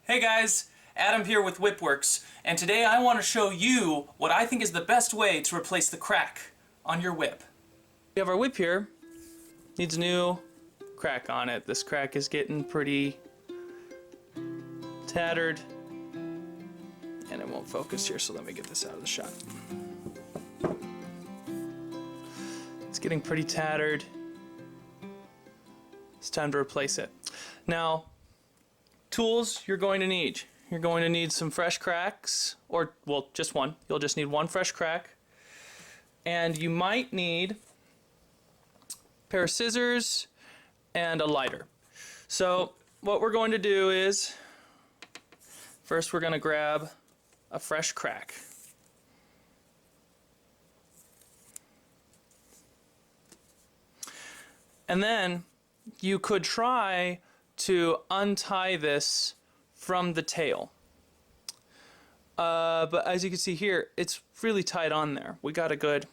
Hey guys, Adam here with Whipworks, and today I want to show you what I think is the best way to replace the crack on your whip. We have our whip here, needs a new crack on it. This crack is getting pretty tattered, and it won't focus here, so let me get this out of the shot. It's getting pretty tattered. It's time to replace it. Now, tools you're going to need. You're going to need some fresh cracks, or, well, just one. You'll just need one fresh crack. And you might need a pair of scissors and a lighter. So, what we're going to do is, first we're going to grab a fresh crack. And then you could try to untie this from the tail. But as you can see here, it's really tight on there. We got a good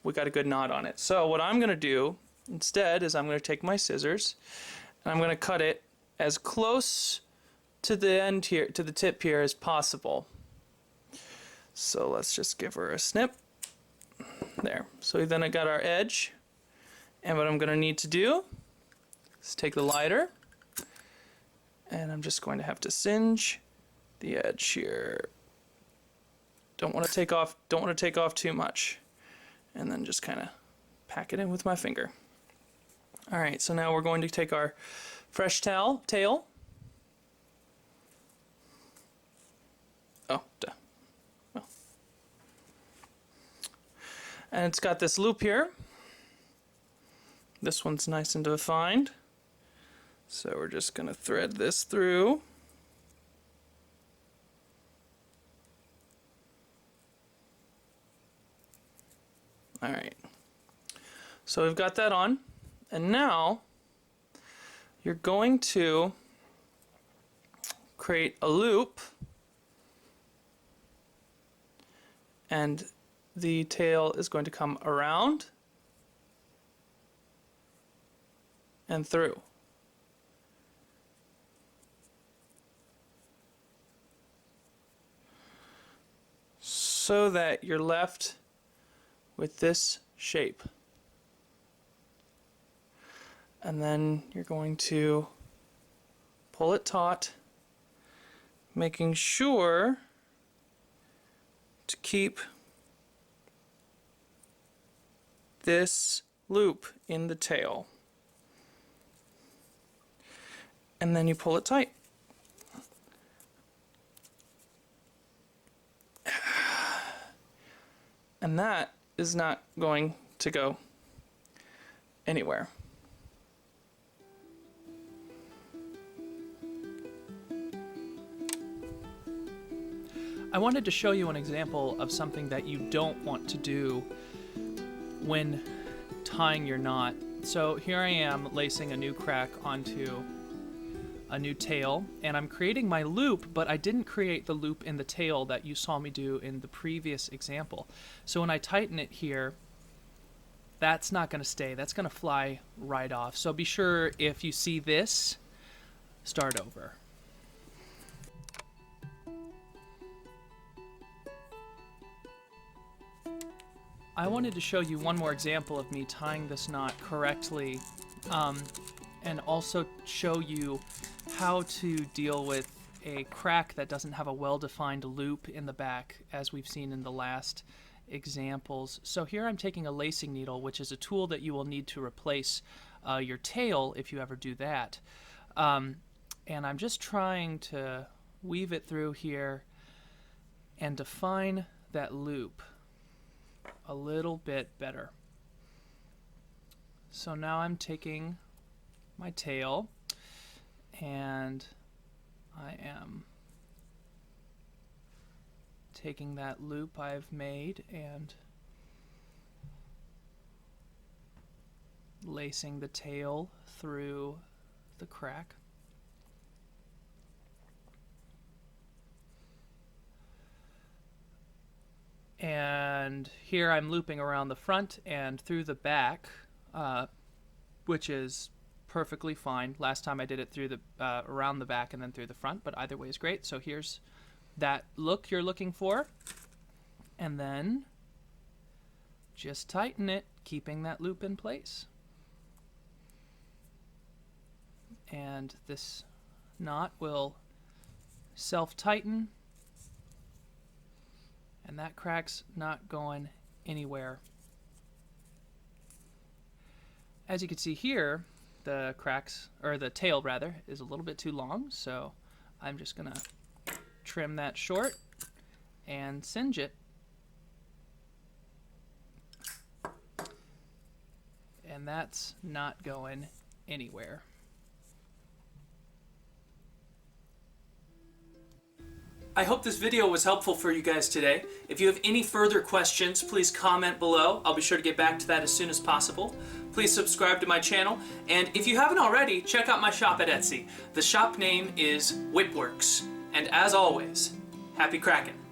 knot on it. So what I'm going to do instead is I'm going to take my scissors and I'm going to cut it as close to the end here, to the tip here, as possible. So let's just give her a snip. There. So then I got our edge, and what I'm going to need to do is take the lighter, and I'm just going to have to singe the edge here. Don't want to take off too much, and then just kind of pack it in with my finger. All right, so now we're going to take our fresh tail. Oh, duh. Well. And it's got this loop here. This one's nice and defined. So we're just going to thread this through. All right. So we've got that on. And now you're going to create a loop, and the tail is going to come around and through. So that you're left with this shape. And then you're going to pull it taut, making sure to keep this loop in the tail. And then you pull it tight. And that is not going to go anywhere. I wanted to show you an example of something that you don't want to do when tying your knot. So here I am lacing a new crack onto a new tail, and I'm creating my loop, but I didn't create the loop in the tail that you saw me do in the previous example. So when I tighten it here, that's not going to stay. That's going to fly right off. So be sure, if you see this, start over. I wanted to show you one more example of me tying this knot correctly, and also show you how to deal with a crack that doesn't have a well-defined loop in the back, as we've seen in the last examples. So here I'm taking a lacing needle, which is a tool that you will need to replace your tail if you ever do that. And I'm just trying to weave it through here and define that loop a little bit better. So now I'm taking my tail, and I am taking that loop I've made and lacing the tail through the crack. And here I'm looping around the front and through the back, which is perfectly fine. Last time I did it through the around the back and then through the front, but either way is great. So here's that look you're looking for. And then just tighten it, keeping that loop in place. And this knot will self-tighten, and that crack's not going anywhere. As you can see here, the cracks, or the tail rather, is a little bit too long, so I'm just gonna trim that short and singe it. And that's not going anywhere. I hope this video was helpful for you guys today. If you have any further questions, please comment below. I'll be sure to get back to that as soon as possible. Please subscribe to my channel, and if you haven't already, check out my shop at Etsy. The shop name is Whipworks, and as always, happy cracking!